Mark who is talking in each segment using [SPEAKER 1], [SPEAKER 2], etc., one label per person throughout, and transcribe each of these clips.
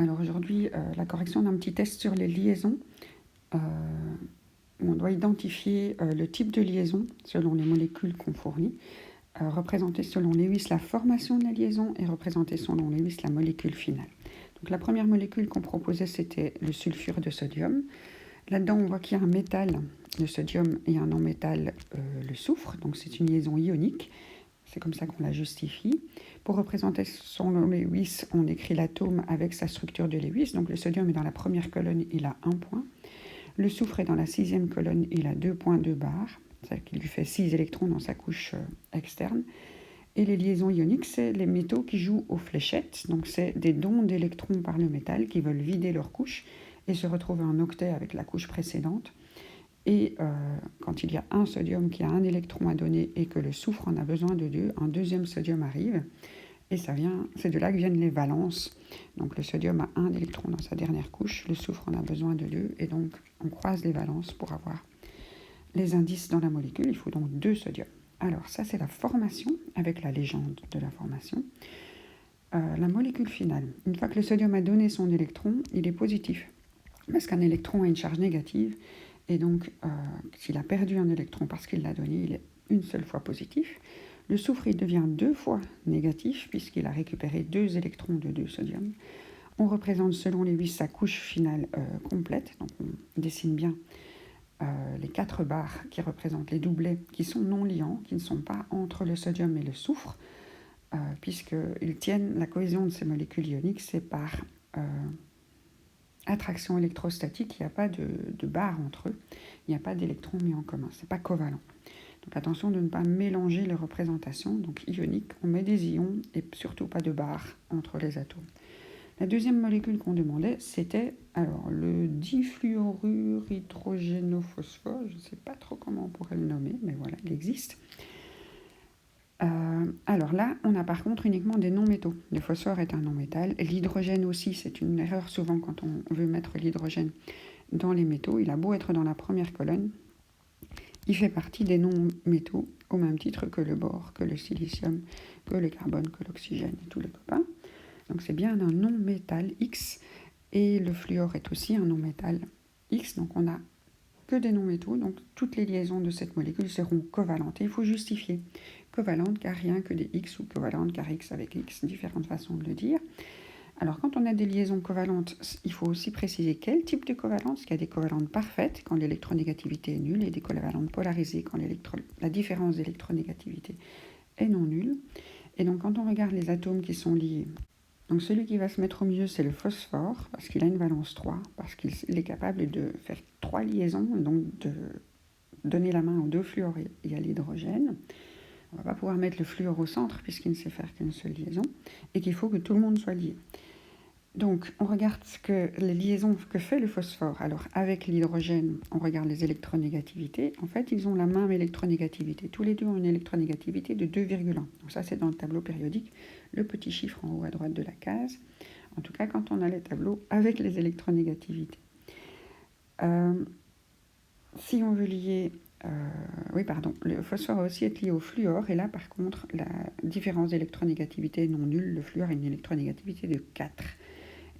[SPEAKER 1] Alors aujourd'hui, la correction d'un petit test sur les liaisons. On doit identifier le type de liaison selon les molécules qu'on fournit, représenter selon Lewis la formation de la liaison et représenter selon Lewis la molécule finale. Donc la première molécule qu'on proposait, c'était le sulfure de sodium. Là-dedans, on voit qu'il y a un métal, le sodium, et un non-métal, le soufre. Donc c'est une liaison ionique. C'est comme ça qu'on la justifie. Pour représenter son Lewis, on écrit l'atome avec sa structure de Lewis. Donc le sodium est dans la première colonne, il a 1 point. Le soufre est dans la 6e colonne, il a 2,2 barres. C'est-à-dire qu'il lui fait 6 électrons dans sa couche externe. Et les liaisons ioniques, c'est les métaux qui jouent aux fléchettes. Donc c'est des dons d'électrons par le métal qui veulent vider leur couche et se retrouver en octet avec la couche précédente. Et quand il y a un sodium qui a un électron à donner et que le soufre en a besoin de 2, un deuxième sodium arrive. Et c'est de là que viennent les valences. Donc le sodium a 1 électron dans sa dernière couche, le soufre en a besoin de 2, et donc on croise les valences pour avoir les indices dans la molécule. Il faut donc 2 sodiums. Alors ça, c'est la formation, avec la légende de la formation. La molécule finale, une fois que le sodium a donné son électron, il est positif, parce qu'un électron a une charge négative. Et donc, s'il a perdu un électron parce qu'il l'a donné, il est une seule fois positif. Le soufre, il devient 2 fois négatif, puisqu'il a récupéré 2 électrons de 2 sodium. On représente selon Lewis sa couche finale complète. Donc, on dessine bien les 4 barres qui représentent les doublets qui sont non liants, qui ne sont pas entre le sodium et le soufre, puisqu'ils tiennent la cohésion de ces molécules ioniques, c'est par attraction électrostatique, il n'y a pas de barre entre eux, il n'y a pas d'électrons mis en commun, ce n'est pas covalent. Donc attention de ne pas mélanger les représentations. Donc ionique, on met des ions et surtout pas de barre entre les atomes. La deuxième molécule qu'on demandait, c'était le difluorure hydrogénophosphore. Je ne sais pas trop comment on pourrait le nommer, mais voilà, il existe. Alors là, on a par contre uniquement des non-métaux. Le phosphore est un non-métal. L'hydrogène aussi, c'est une erreur souvent quand on veut mettre l'hydrogène dans les métaux. Il a beau être dans la première colonne, il fait partie des non-métaux au même titre que le bore, que le silicium, que le carbone, que l'oxygène et tous les copains. Donc c'est bien un non-métal X, et le fluor est aussi un non-métal X. Donc on n'a que des non-métaux, donc toutes les liaisons de cette molécule seront covalentes. Et il faut justifier covalente car rien que des X, ou covalente car X avec X, différentes façons de le dire. Alors, quand on a des liaisons covalentes, il faut aussi préciser quel type de covalence. Il y a des covalentes parfaites quand l'électronégativité est nulle, et des covalentes polarisées quand la différence d'électronégativité est non nulle. Et donc, quand on regarde les atomes qui sont liés, donc celui qui va se mettre au milieu, c'est le phosphore, parce qu'il a une valence 3, parce qu'il est capable de faire 3 liaisons, et donc de donner la main aux 2 fluors et à l'hydrogène. On ne va pas pouvoir mettre le fluor au centre puisqu'il ne sait faire qu'une seule liaison et qu'il faut que tout le monde soit lié. Donc, on regarde les liaisons que fait le phosphore. Alors, avec l'hydrogène, on regarde les électronégativités. En fait, ils ont la même électronégativité. Tous les deux ont une électronégativité de 2,1. Donc ça, c'est dans le tableau périodique, le petit chiffre en haut à droite de la case. En tout cas, quand on a les tableaux avec les électronégativités. Si on veut lier... le phosphore va aussi être lié au fluor, et là par contre la différence d'électronégativité est non nulle. Le fluor a une électronégativité de 4,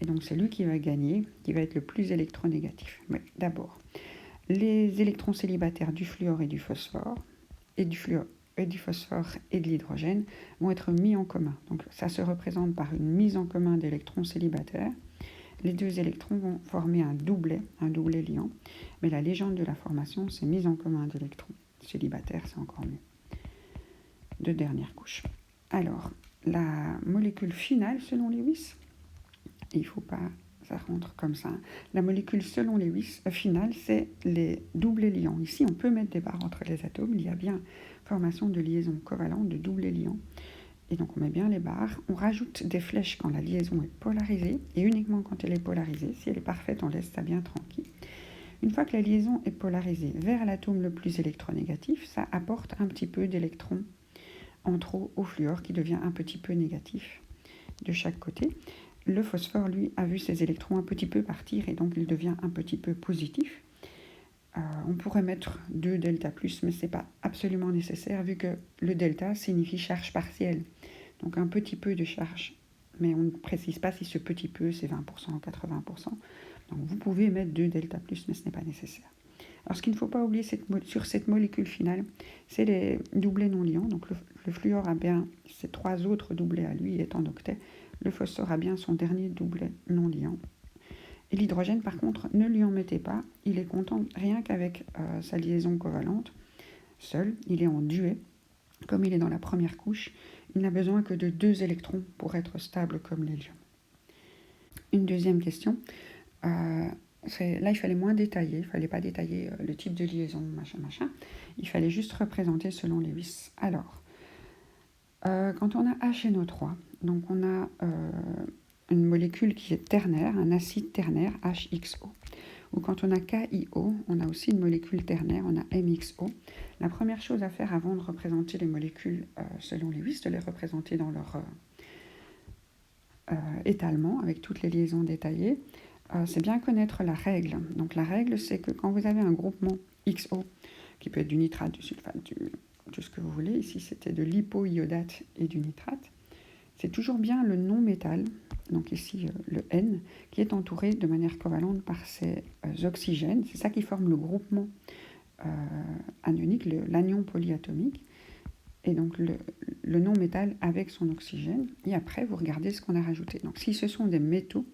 [SPEAKER 1] et donc c'est lui qui va gagner, qui va être le plus électronégatif. Mais d'abord, les électrons célibataires du fluor et du phosphore, et du phosphore et de l'hydrogène vont être mis en commun. Donc ça se représente par une mise en commun d'électrons célibataires. Les 2 électrons vont former un doublet liant, mais la légende de la formation, c'est mise en commun d'électrons. Célibataire, c'est encore mieux. De dernière couche. Alors, la molécule finale, selon Lewis, il ne faut pas, ça rentre comme ça. La molécule selon Lewis finale, c'est les doublets liants. Ici, on peut mettre des barres entre les atomes. Il y a bien formation de liaisons covalentes, de doublets liants. Et donc on met bien les barres, on rajoute des flèches quand la liaison est polarisée, et uniquement quand elle est polarisée. Si elle est parfaite, on laisse ça bien tranquille. Une fois que la liaison est polarisée vers l'atome le plus électronégatif, ça apporte un petit peu d'électrons en trop au fluor, qui devient un petit peu négatif de chaque côté. Le phosphore, lui, a vu ses électrons un petit peu partir, et donc il devient un petit peu positif. On pourrait mettre 2 delta plus, mais ce n'est pas absolument nécessaire, vu que le delta signifie charge partielle. Donc un petit peu de charge mais on ne précise pas si ce petit peu c'est 20% ou 80%. Donc vous pouvez mettre 2 delta plus, mais ce n'est pas nécessaire. Alors ce qu'il ne faut pas oublier sur cette molécule finale, c'est les doublets non liants. Donc le fluor a bien ses 3 autres doublets à lui, il est en octet. Le phosphore a bien son dernier doublet non liant. Et l'hydrogène, par contre, ne lui en mettez pas. Il est content rien qu'avec sa liaison covalente. Seul, il est en duet. Comme il est dans la première couche, il n'a besoin que de 2 électrons pour être stable comme l'hélium. Une deuxième question. Là, il fallait moins détailler. Il ne fallait pas détailler le type de liaison, machin. Il fallait juste représenter selon Lewis. Alors, quand on a HNO3, donc on a une molécule qui est ternaire, un acide ternaire, HXO. Ou quand on a KIO, on a aussi une molécule ternaire, on a MXO. La première chose à faire avant de représenter les molécules selon Lewis, de les représenter dans leur étalement, avec toutes les liaisons détaillées, c'est bien connaître la règle. Donc la règle, c'est que quand vous avez un groupement XO, qui peut être du nitrate, du sulfate, tout ce que vous voulez, ici c'était de l'hypoiodate et du nitrate, c'est toujours bien le non-métal, donc ici le N, qui est entouré de manière covalente par ces oxygènes. C'est ça qui forme le groupement anionique, l'anion polyatomique. Et donc le non-métal avec son oxygène. Et après, vous regardez ce qu'on a rajouté. Donc si ce sont des métaux,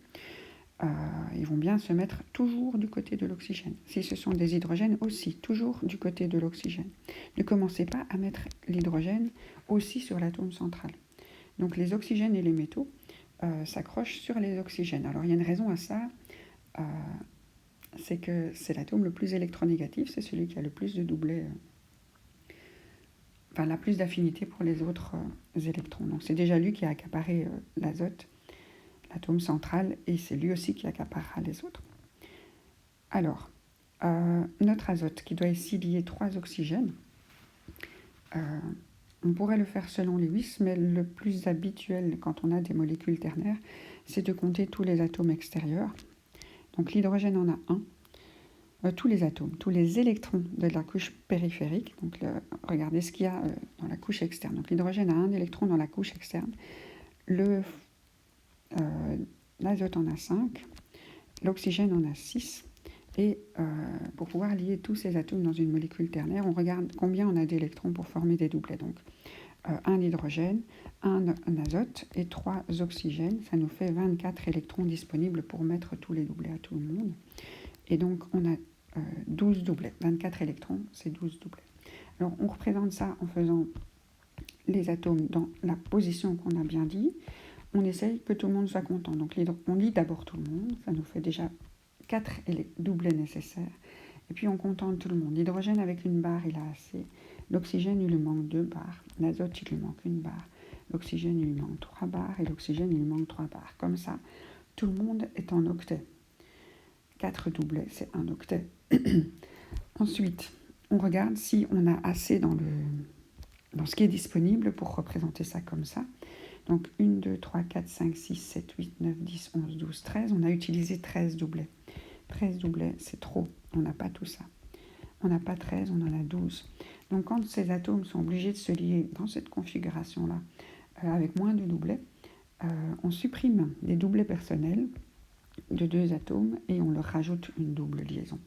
[SPEAKER 1] ils vont bien se mettre toujours du côté de l'oxygène. Si ce sont des hydrogènes aussi, toujours du côté de l'oxygène. Ne commencez pas à mettre l'hydrogène aussi sur l'atome central. Donc les oxygènes et les métaux s'accrochent sur les oxygènes. Alors il y a une raison à ça, c'est que c'est l'atome le plus électronégatif, c'est celui qui a le plus de doublets, la plus d'affinité pour les autres électrons. Donc c'est déjà lui qui a accaparé l'azote, l'atome central, et c'est lui aussi qui accaparera les autres. Alors, notre azote qui doit ici lier 3 oxygènes, on pourrait le faire selon Lewis, mais le plus habituel quand on a des molécules ternaires, c'est de compter tous les atomes extérieurs. Donc l'hydrogène en a 1. Tous les atomes, tous les électrons de la couche périphérique. Donc regardez ce qu'il y a dans la couche externe. Donc l'hydrogène a 1 électron dans la couche externe. L'azote en a 5. L'oxygène en a 6. Et pour pouvoir lier tous ces atomes dans une molécule ternaire, on regarde combien on a d'électrons pour former des doublets. Donc 1 hydrogène, 1 azote et 3 oxygènes. Ça nous fait 24 électrons disponibles pour mettre tous les doublets à tout le monde. Et donc on a 12 doublets. 24 électrons, c'est 12 doublets. Alors on représente ça en faisant les atomes dans la position qu'on a bien dit. On essaye que tout le monde soit content. Donc on lit d'abord tout le monde. Ça nous fait déjà 4 doublets nécessaires. Et puis on contente tout le monde. L'hydrogène avec une barre, il a assez. L'oxygène, il lui manque 2 barres. L'azote, il lui manque 1 barre. L'oxygène, il lui manque 3 barres. Et l'oxygène, il lui manque 3 barres. Comme ça, tout le monde est en octet. 4 doublets, c'est un octet. Ensuite, on regarde si on a assez dans ce qui est disponible pour représenter ça comme ça. Donc 1, 2, 3, 4, 5, 6, 7, 8, 9, 10, 11, 12, 13. On a utilisé 13 doublets. 13 doublets, c'est trop. On n'a pas tout ça. On n'a pas 13, on en a 12. Donc quand ces atomes sont obligés de se lier dans cette configuration-là, avec moins de doublets, on supprime des doublets personnels de 2 atomes et on leur rajoute une double liaison.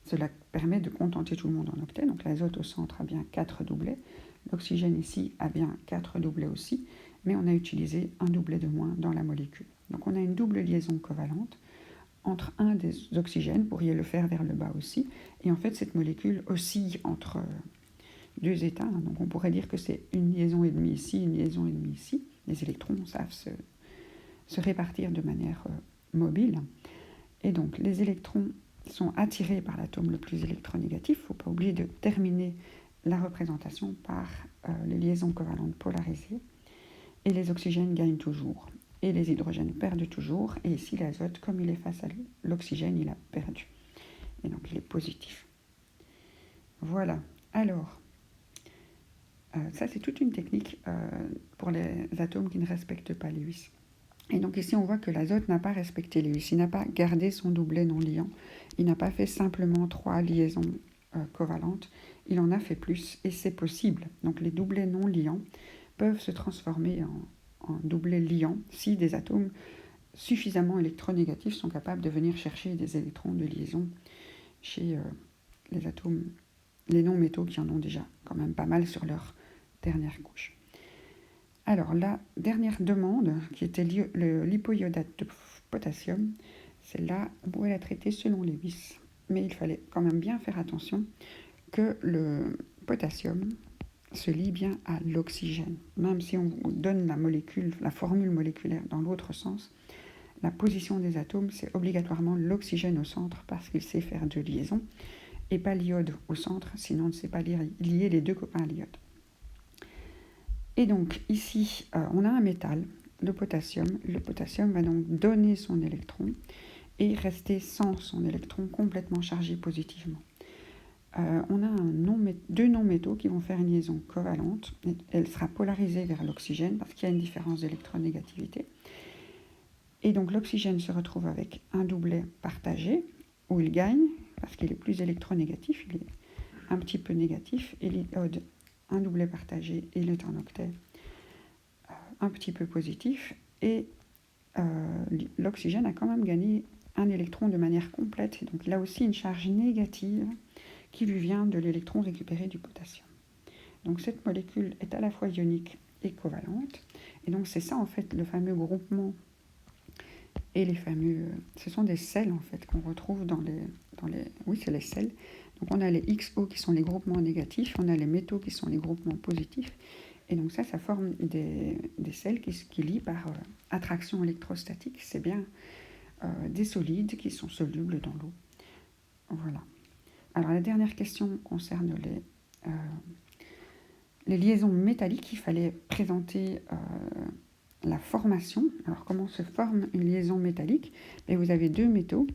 [SPEAKER 1] Cela permet de contenter tout le monde en octet. Donc l'azote au centre a bien 4 doublets. L'oxygène ici a bien 4 doublets aussi, mais on a utilisé un doublet de moins dans la molécule. Donc on a une double liaison covalente entre un des oxygènes, vous pourriez le faire vers le bas aussi, et en fait cette molécule oscille entre 2 états. Donc on pourrait dire que c'est une liaison et demie ici, une liaison et demie ici. Les électrons savent se répartir de manière mobile. Et donc les électrons sont attirés par l'atome le plus électronégatif. Il ne faut pas oublier de terminer la représentation par les liaisons covalentes polarisées. Et les oxygènes gagnent toujours. Et les hydrogènes perdent toujours. Et ici, l'azote, comme il est face à l'oxygène, il a perdu. Et donc, il est positif. Voilà. Alors, ça, c'est toute une technique pour les atomes qui ne respectent pas Lewis. Et donc ici, on voit que l'azote n'a pas respecté Lewis. Il n'a pas gardé son doublet non liant. Il n'a pas fait simplement 3 liaisons covalentes. Il en a fait plus et c'est possible. Donc les doublets non liants peuvent se transformer un doublet liant si des atomes suffisamment électronégatifs sont capables de venir chercher des électrons de liaison chez les atomes, les non-métaux qui en ont déjà quand même pas mal sur leur dernière couche. Alors la dernière demande, qui était l'hypoiodate de potassium, celle-là, on pouvait la traiter selon Lewis, mais il fallait quand même bien faire attention que le potassium se lie bien à l'oxygène. Même si on donne la formule moléculaire dans l'autre sens, la position des atomes, c'est obligatoirement l'oxygène au centre parce qu'il sait faire deux liaisons, et pas l'iode au centre, sinon on ne sait pas lier les deux copains à l'iode. Et donc ici, on a un métal, le potassium. Le potassium va donc donner son électron et rester sans son électron complètement chargé positivement. On a deux non-métaux qui vont faire une liaison covalente. Elle sera polarisée vers l'oxygène parce qu'il y a une différence d'électronégativité. Et donc l'oxygène se retrouve avec un doublet partagé, où il gagne, parce qu'il est plus électronégatif, il est un petit peu négatif, et l'iode, un doublet partagé, il est en octet un petit peu positif, et l'oxygène a quand même gagné un électron de manière complète, et donc il a aussi une charge négative qui lui vient de l'électron récupéré du potassium. Donc cette molécule est à la fois ionique et covalente, et donc c'est ça en fait le fameux groupement, et les fameux, ce sont des sels en fait qu'on retrouve oui c'est les sels. Donc on a les XO qui sont les groupements négatifs, on a les métaux qui sont les groupements positifs, et donc ça forme des sels qui lient par attraction électrostatique. C'est bien des solides qui sont solubles dans l'eau. Voilà. Alors la dernière question concerne les liaisons métalliques. Il fallait présenter la formation. Alors comment se forme une liaison métallique? Et vous avez deux métaux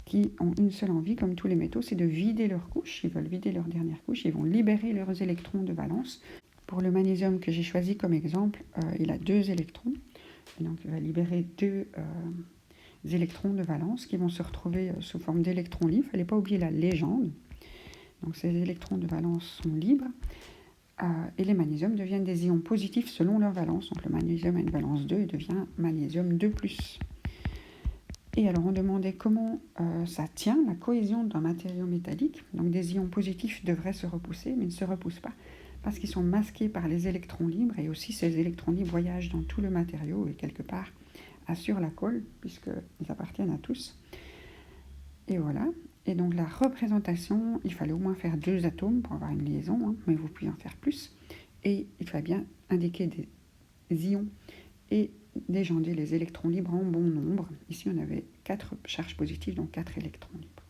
[SPEAKER 1] qui ont une seule envie, comme tous les métaux, c'est de vider leur couche. Ils veulent vider leur dernière couche, ils vont libérer leurs électrons de valence. Pour le magnésium que j'ai choisi comme exemple, il a 2 électrons, et donc il va libérer 2 électrons de valence qui vont se retrouver sous forme d'électrons libres. Il ne fallait pas oublier la légende. Donc ces électrons de valence sont libres, et les magnésiums deviennent des ions positifs selon leur valence. Donc le magnésium a une valence 2 et devient magnésium 2+. Et alors on demandait comment ça tient, la cohésion d'un matériau métallique. Donc des ions positifs devraient se repousser, mais ils ne se repoussent pas parce qu'ils sont masqués par les électrons libres, et aussi ces électrons libres voyagent dans tout le matériau et quelque part assurent la colle puisqu'ils appartiennent à tous. Et voilà. Et donc la représentation, il fallait au moins faire 2 atomes pour avoir une liaison, hein, mais vous pouvez en faire plus. Et il fallait bien indiquer des ions et légender les électrons libres en bon nombre. Ici, on avait 4 charges positives, donc 4 électrons libres.